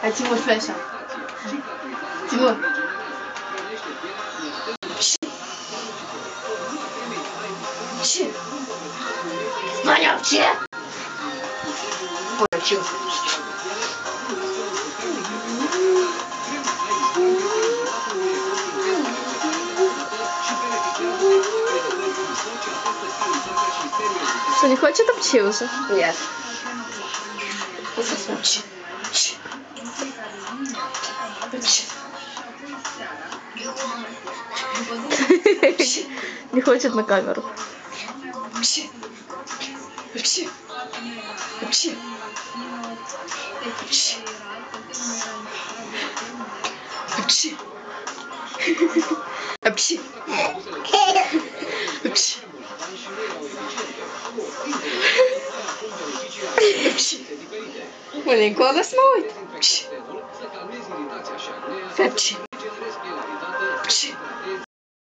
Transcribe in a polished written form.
Hai, Timur, fai așa. Timur. Смотрел все? Получил. Что, не хочет обчился? Нет. Не хочет на камеру. Блин, классно смотрит.